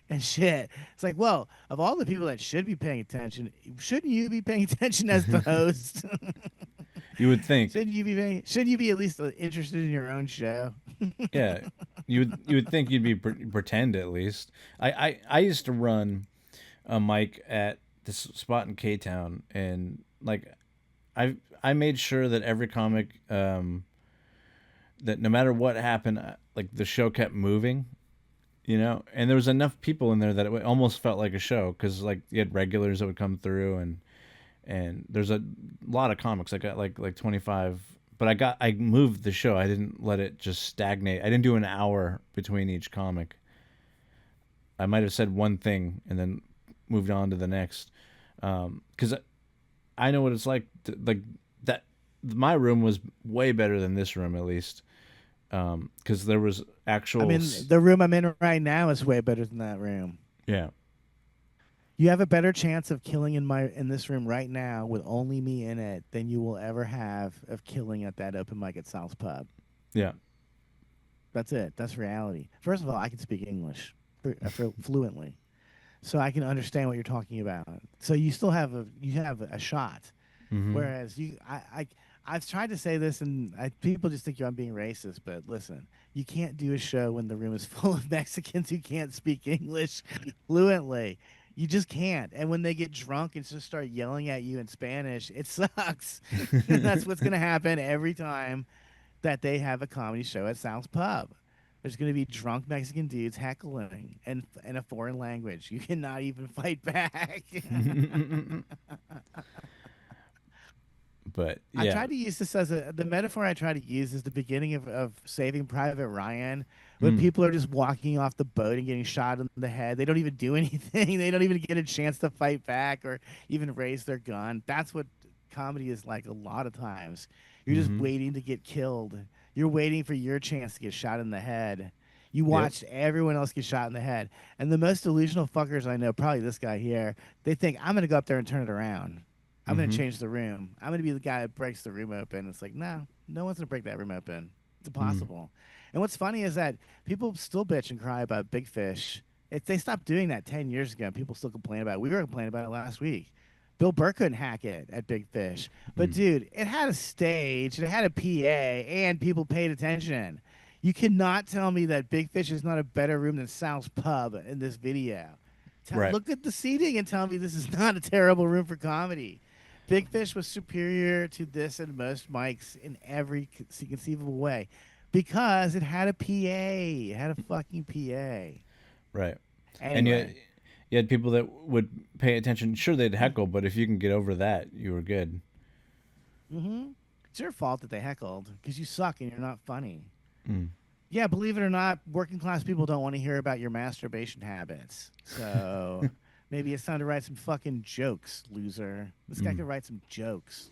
and shit. It's like, well, of all the people that should be paying attention, shouldn't you be paying attention as the host? You would think, Shouldn't you be at least interested in your own show? yeah. You would think you'd be pretend at least. I used to run a mic at this spot in K Town, and like I made sure that every comic that no matter what happened, like the show kept moving, and there was enough people in there that it almost felt like a show because like you had regulars that would come through, and there's a lot of comics. I got like 25, but I moved the show. I didn't let it just stagnate. I didn't do an hour between each comic. I might have said one thing and then moved on to the next, because I know what it's like. Like that, my room was way better than this room at least, because there was I actual. mean, the room I'm in right now is way better than that room. Yeah, You have a better chance of killing in this room right now with only me in it than you will ever have of killing at that open mic at Sal's Pub. yeah, That's it. That's reality. First of all, I can speak English fluently, so I can understand what you're talking about. So you still have a shot. hmm, Whereas I've tried to say this, and people just think I'm being racist. But listen, you can't do a show when the room is full of Mexicans who can't speak English fluently. You just can't. And when they get drunk and just start yelling at you in Spanish, it sucks. That's what's going to happen every time that they have a comedy show at Sal's Pub. There's going to be drunk Mexican dudes heckling in a foreign language. You cannot even fight back. but I yeah, tried to use this as the metaphor I try to use is the beginning of Saving Private Ryan, when mm, people are just walking off the boat and getting shot in the head. They don't even do anything. They don't even get a chance to fight back or even raise their gun. That's what comedy is like a lot of times. You're just hmm, waiting to get killed. You're waiting for your chance to get shot in the head. You yep, watched everyone else get shot in the head. And the most delusional fuckers I know, probably this guy here, they think, I'm going to go up there and turn it around. I'm going to hmm, change the room. I'm going to be the guy that breaks the room open. It's like, no, no one's going to break that room open. It's mm, impossible. And what's funny is that people still bitch and cry about Big Fish. If they stopped doing that 10 years ago, people still complain about it. We were complaining about it last week. Bill Burr couldn't hack it at Big Fish. But, mm, dude, it had a stage, it had a PA, and people paid attention. You cannot tell me that Big Fish is not a better room than Sal's Pub in this video. Right. Look at the seating and tell me this is not a terrible room for comedy. Big Fish was superior to this and most mics in every conceivable way because it had a PA. It had a fucking PA. Right. And Anyway, you had people that would pay attention. Sure, they'd heckle, but if you can get over that, you were good. it's your fault that they heckled because you suck and you're not funny. Mm. Yeah, believe it or not, working class people don't want to hear about your masturbation habits. So maybe it's time to write some fucking jokes, loser. This guy could write some jokes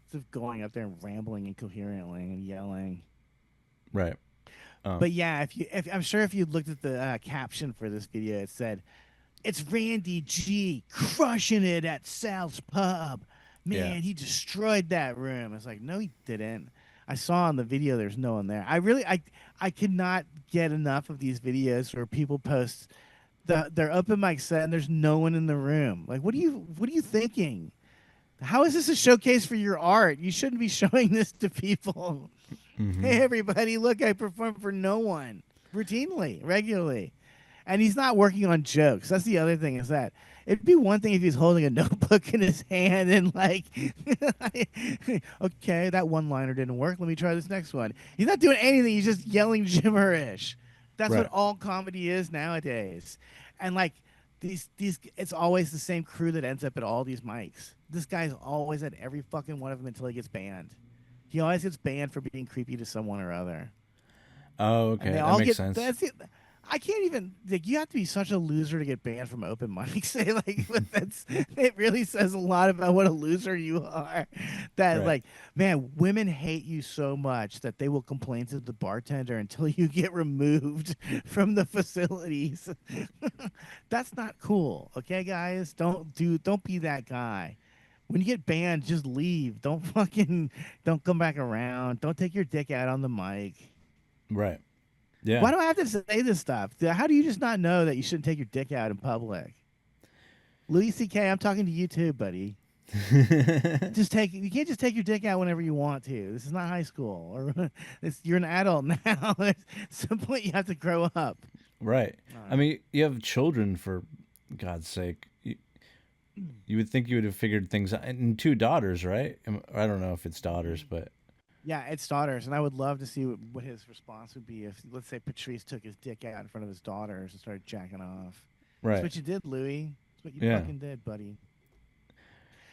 instead of going up there and rambling incoherently and yelling. Right. But yeah, if I'm sure if you looked at the caption for this video, it said, "It's Randy G crushing it at Sal's Pub." Man, Yeah. he destroyed that room. It's like, no, he didn't. I saw on the video there's no one there. I could not get enough of these videos where people post their open mic set and there's no one in the room. Like, what are you thinking? How is this a showcase for your art? You shouldn't be showing this to people. Hey, everybody, look, I perform for no one routinely, regularly. And he's not working on jokes. That's the other thing is that it'd be one thing if he's holding a notebook in his hand and like, okay, that one-liner didn't work. Let me try this next one. He's not doing anything. He's just yelling gibberish. That's Right. what all comedy is nowadays. And like these, it's always the same crew that ends up at all these mics. This guy's always at every fucking one of them until he gets banned. He always gets banned for being creepy to someone or other. Oh, okay. And they That all makes get, sense. That's it. I can't even. Like, you have to be such a loser to get banned from open mics. It really says a lot about what a loser you are. That Right. like, man, women hate you so much that they will complain to the bartender until you get removed from the facilities. That's not cool. Okay, guys, don't be that guy. When you get banned, just leave. Don't come back around. Don't take your dick out on the mic. Right. Yeah. Why do I have to say this stuff? How do you just not know that you shouldn't take your dick out in public? Louis C.K., I'm talking to you too, buddy. You can't just take your dick out whenever you want to. This is not high school, or you're an adult now. At some point, you have to grow up. Right. I mean, you have children, for God's sake. You would think you would have figured things out. And 2 daughters, right? I don't know if it's daughters, but Yeah, it's daughters, and I would love to see what his response would be if, let's say, Patrice took his dick out in front of his daughters and started jacking off. right. That's what you did, Louis. That's what you Yeah. fucking did, buddy.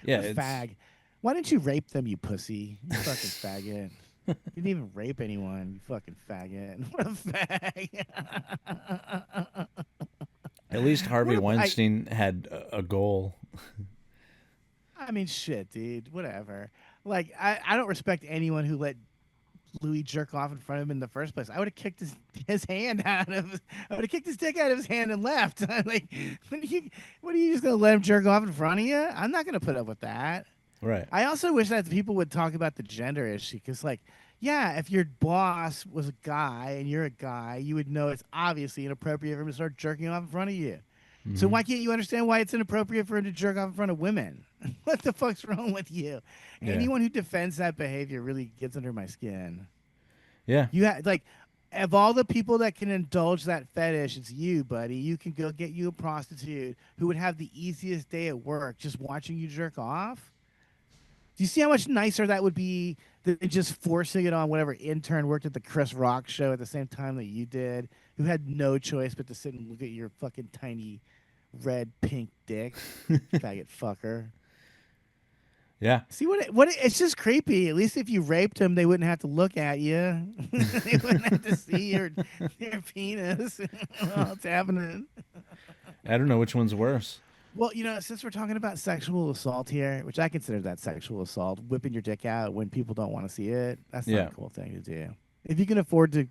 Yeah, What a it's fag. Why didn't you rape them, you pussy? You fucking faggot. You didn't even rape anyone, you fucking faggot. What a fag. at least Harvey What if Weinstein had a goal. I mean, shit, dude. Whatever. Like, I don't respect anyone who let Louis jerk off in front of him in the first place. I would have kicked his hand out of. I would have kicked his dick out of his hand and left. I'm like, what are you just gonna let him jerk off in front of you? I'm not gonna put up with that. Right. I also wish that people would talk about the gender issue because, like, yeah, if your boss was a guy and you're a guy, you would know it's obviously inappropriate for him to start jerking off in front of you. So why can't you understand why it's inappropriate for him to jerk off in front of women? What the fuck's wrong with you? Yeah. Anyone who defends that behavior really gets under my skin. Yeah. You have like, of all the people that can indulge that fetish, it's you, buddy. You can go get you a prostitute who would have the easiest day at work just watching you jerk off. Do you see how much nicer that would be than just forcing it on whatever intern worked at the Chris Rock show at the same time that you did, who had no choice but to sit and look at your fucking tiny red pink dick, faggot fucker. Yeah. See it's just creepy. At least if you raped him, they wouldn't have to look at you. They wouldn't have to see your penis while it's happening. I don't know which one's worse. Well, since we're talking about sexual assault here, which I consider that sexual assault, whipping your dick out when people don't want to see it, that's not Yeah. a cool thing to do. If you can afford to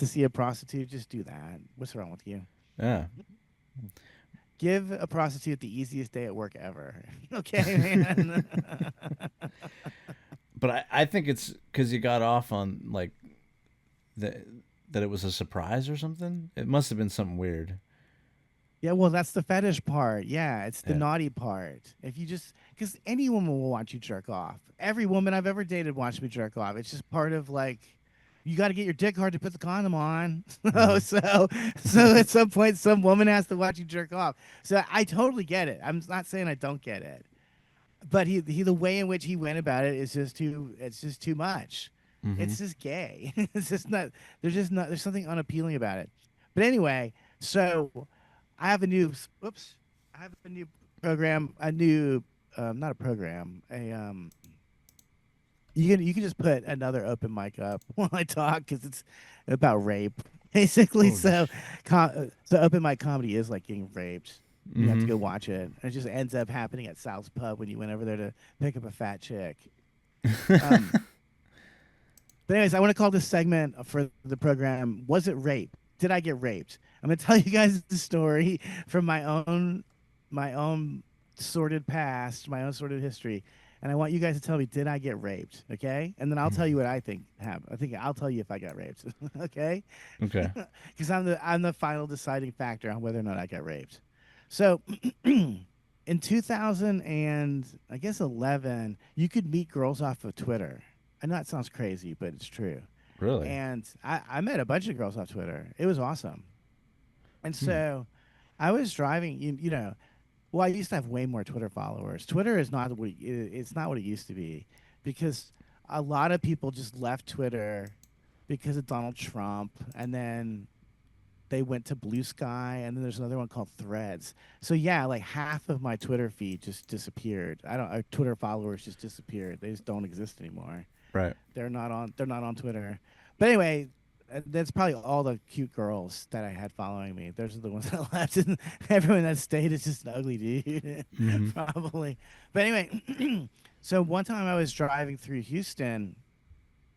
see a prostitute, just do that. What's wrong with you? Yeah. Give a prostitute the easiest day at work ever. Okay, man. But I think it's because you got off on like that it was a surprise or something. It must have been something weird. Yeah, well, that's the fetish part. Yeah, it's the Yeah. naughty part. If you just, because any woman will watch you jerk off. Every woman I've ever dated watched me jerk off. It's just part of like you got to get your dick hard to put the condom on. Mhm. So at some point, some woman has to watch you jerk off. So I totally get it. I'm not saying I don't get it, but he the way in which he went about it is just too. It's just too much. Mhm. It's just gay. It's just not. There's just not. There's something unappealing about it. But anyway, so I have a new. Oops. I have a new program. A new. Not a program. A You can just put another open mic up while I talk because it's about rape, basically. Holy So, sh- so open mic comedy is like getting raped. You have to Mhm. go watch it. And it just ends up happening at Sal's Pub when you went over there to pick up a fat chick. Um, but anyways, I want to call this segment for the program. Was it rape? Did I get raped? I'm gonna tell you guys the story from my own sordid past, my own sordid history, and I want you guys to tell me, did I get raped? Okay, and then I'll tell you what I think happened. I think I'll tell you if I got raped. Okay, Okay. because I'm the final deciding factor on whether or not I got raped. So. In 2000 and I guess 11, you could meet girls off of Twitter. I know that sounds crazy, but it's true. Really? And I met a bunch of girls off Twitter. It was awesome. And Hmm. so I was driving, well, I used to have way more Twitter followers. Twitter is not it's not what it used to be because a lot of people just left Twitter because of Donald Trump, and then they went to Blue Sky, and then there's another one called Threads. So yeah, like half of my Twitter feed just disappeared. I don't Twitter followers just disappeared. They just don't exist anymore. Right. They're not on Twitter. But anyway, that's probably all the cute girls that I had following me. Those are the ones that left, and everyone that stayed is just an ugly dude, Mhm. probably. But anyway, so one time I was driving through Houston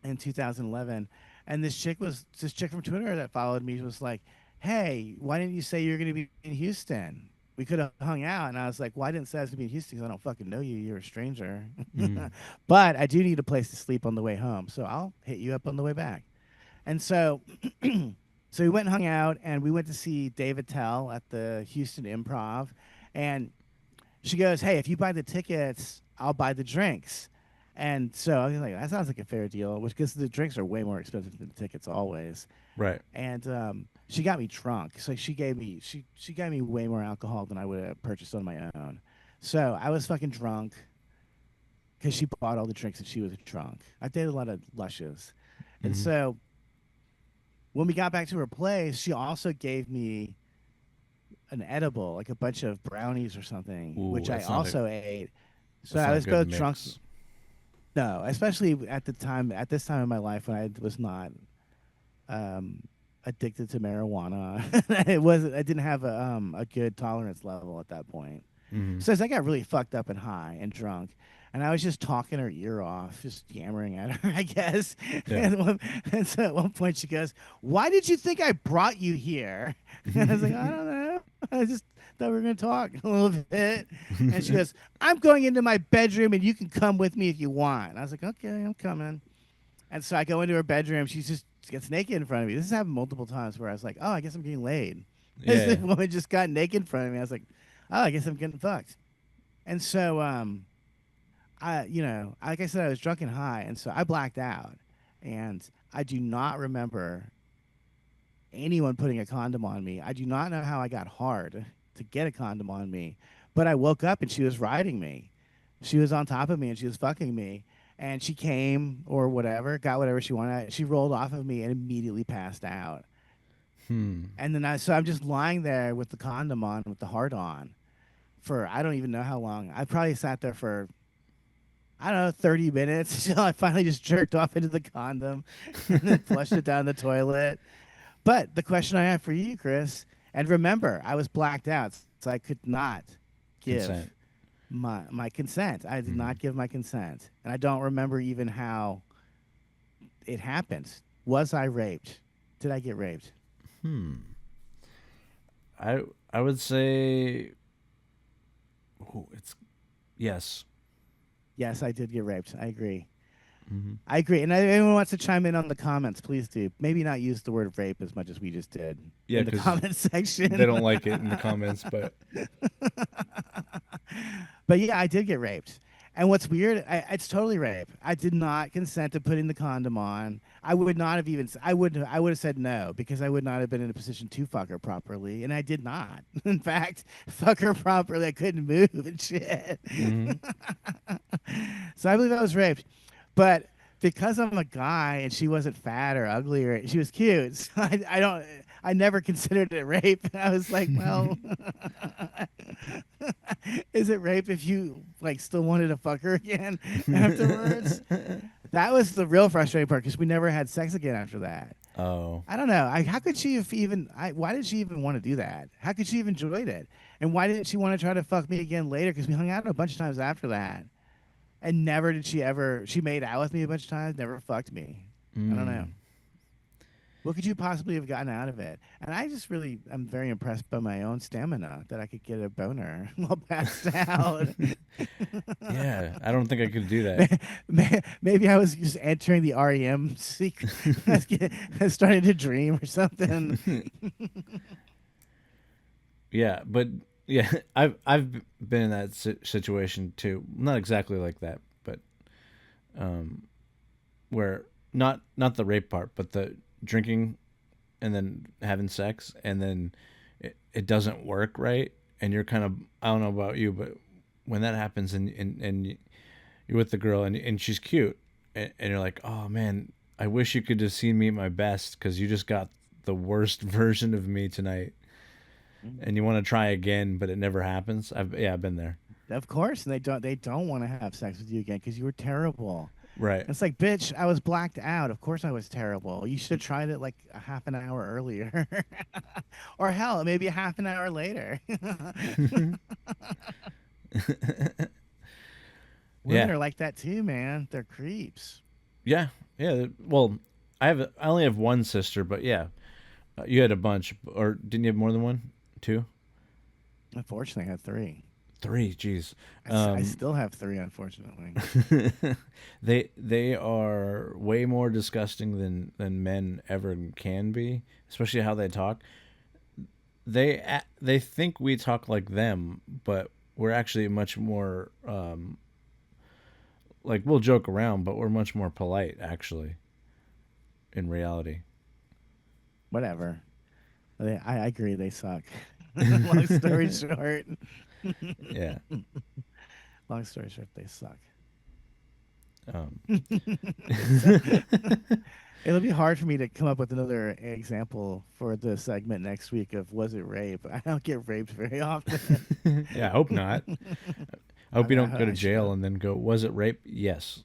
in 2011, and this chick from Twitter that followed me was like, "Hey, why didn't you say you were going to be in Houston? We could have hung out." And I was like, "Well, I didn't say I was going to be in Houston because I don't fucking know you. You're a stranger." Mm. But I do need a place to sleep on the way home, so I'll hit you up on the way back. And so, so we went and hung out, and we went to see David Tell at the Houston Improv, and she goes, "Hey, if you buy the tickets, I'll buy the drinks." And so I was like, "That sounds like a fair deal," which because the drinks are way more expensive than the tickets always. Right. And she got me drunk, so she got me way more alcohol than I would have purchased on my own. So I was fucking drunk because she bought all the drinks and she was drunk. I dated a lot of lushes, and Mhm. so when we got back to her place, she also gave me an edible, like a bunch of brownies or something, Ooh, which I that's not a also ate. So that's I not a was good both drunk. mix. No, especially at this time in my life when I was not um, addicted to marijuana. I didn't have a good tolerance level at that point. Mhm. So as I got really fucked up and high and drunk, and I was just talking her ear off, just yammering at her, I guess. Yeah. And so at one point she goes, "Why did you think I brought you here?" And I was like, "I don't know. I just thought we were going to talk a little bit." And she goes, "I'm going into my bedroom and you can come with me if you want." And I was like, "Okay, I'm coming." And so I go into her bedroom. She gets naked in front of me. This has happened multiple times where I was like, "Oh, I guess I'm getting laid." This Yeah. woman just got naked in front of me. I was like, "Oh, I guess I'm getting fucked." And so, like I said, I was drunk and high, and so I blacked out, and I do not remember anyone putting a condom on me. I do not know how I got hard to get a condom on me, but I woke up and she was riding me. She was on top of me and she was fucking me. And she came or whatever, got whatever she wanted. She rolled off of me and immediately passed out. Hmm. And then so I'm just lying there with the condom on, with the heart on, for I don't even know how long. I probably sat there for I don't know 30 minutes until I finally just jerked off into the condom and then flushed it down the toilet. But the question I have for you, Chris, and remember, I was blacked out, so I could not give Consent. my consent. I did Mhm. not give my consent, and I don't remember even how it happened. Was I raped? Did I get raped? Hmm. I I would say it's yes. Yes, I did get raped. I agree. Mhm. I agree. And if anyone wants to chime in on the comments, please do. Maybe not use the word rape as much as we just did Yeah, in the because comment they section. don't like it in the comments, but But yeah, I did get raped. And what's weird, it's totally rape. I did not consent to putting the condom on. I would not have even. I would have said no because I would not have been in a position to fuck her properly, and I did not. In fact, fuck her properly. I couldn't move and shit. Mhm. So I believe I was raped, but because I'm a guy and she wasn't fat or ugly or she was cute, so I don't. I never considered it rape. I was like, well, is it rape if you like still wanted to fuck her again afterwards? That was the real frustrating part because we never had sex again after that. Oh. I don't know. How could she have even? Why did she even want to do that? How could she have enjoyed it? And why didn't she want to try to fuck me again later? Because we hung out a bunch of times after that, and never did she ever. She made out with me a bunch of times, never fucked me. I don't know. What could you possibly have gotten out of it? And I just really, I'm very impressed by my own stamina that I could get a boner while passed out. Yeah, I don't think I could do that. Maybe I was just entering the REM secret. I was starting to dream or something. Yeah, but yeah, I've been in that situation too. Not exactly like that, but where not the rape part, but the drinking and then having sex and then it doesn't work right, and you're kind of, I don't know about you, but when that happens and you're with the girl and she's cute and you're like, oh man, I wish you could have seen me at my best because you just got the worst version of me tonight. And you want to try again, but it never happens. I've been there. Of course, and they don't want to have sex with you again because you were terrible. Right. It's like, bitch, I was blacked out. Of course I was terrible. You should have tried it like a half an hour earlier. Or hell, maybe a half an hour later. Women are like that too, man. They're creeps. Yeah. Well, I only have one sister, but yeah, you had a bunch, or didn't you have more than one? Two? Unfortunately, I had three. Three, jeez. I still have three, unfortunately. They are way more disgusting than men ever can be, especially how they talk. They think we talk like them, but we're actually much more like, we'll joke around, but we're much more polite actually in reality. Whatever. I agree. They suck. Long story short. Yeah. Long story short, they suck. It'll be hard for me to come up with another example for the segment next week of was it rape? I don't get raped very often. Yeah, I hope not. I hope you don't go to I jail should. and then go, was it rape? Yes.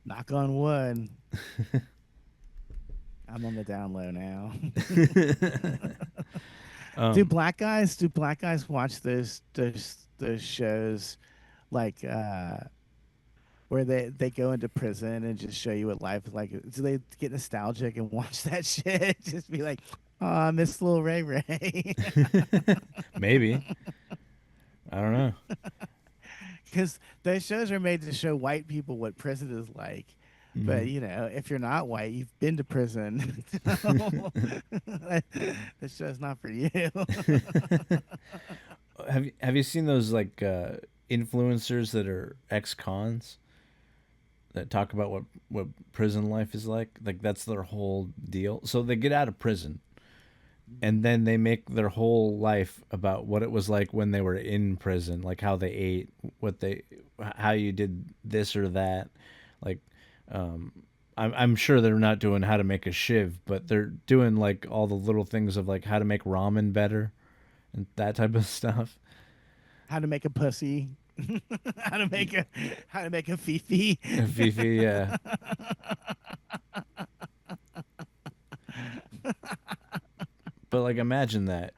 Knock on wood. I'm on the down low now. Do black guys watch those shows like where they go into prison and just show you what life is like? Do they get nostalgic and watch that shit? Just be like, oh, I miss little Ray Ray. Maybe. I don't know. Because those shows are made to show white people what prison is like. But you know, if you're not white, you've been to prison. That show's not for you. Have you seen those like influencers that are ex-cons that talk about what prison life is like? Like that's their whole deal. So they get out of prison and then they make their whole life about what it was like when they were in prison, like how they ate, how you did this or that. Like I'm sure they're not doing how to make a shiv, but they're doing like all the little things of like how to make ramen better and that type of stuff. How to make a pussy. how to make a fifi. Fifi, yeah. But like, imagine that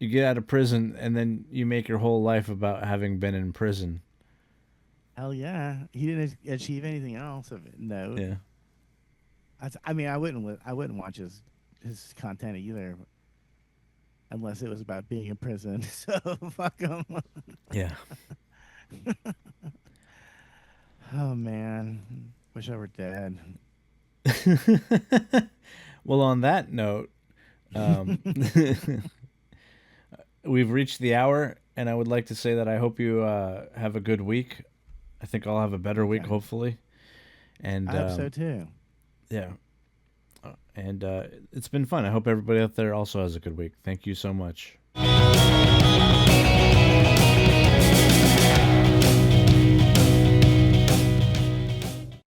you get out of prison and then you make your whole life about having been in prison. Hell yeah, he didn't achieve anything else of note. Yeah. I mean, I wouldn't watch his content either, unless it was about being in prison. So fuck him. Yeah. Oh man, wish I were dead. Well, on that note, we've reached the hour, and I would like to say that I hope you have a good week. I think I'll have a better week, hopefully. And I hope so too. yeah, And it's been fun. I hope everybody out there also has a good week. Thank you so much.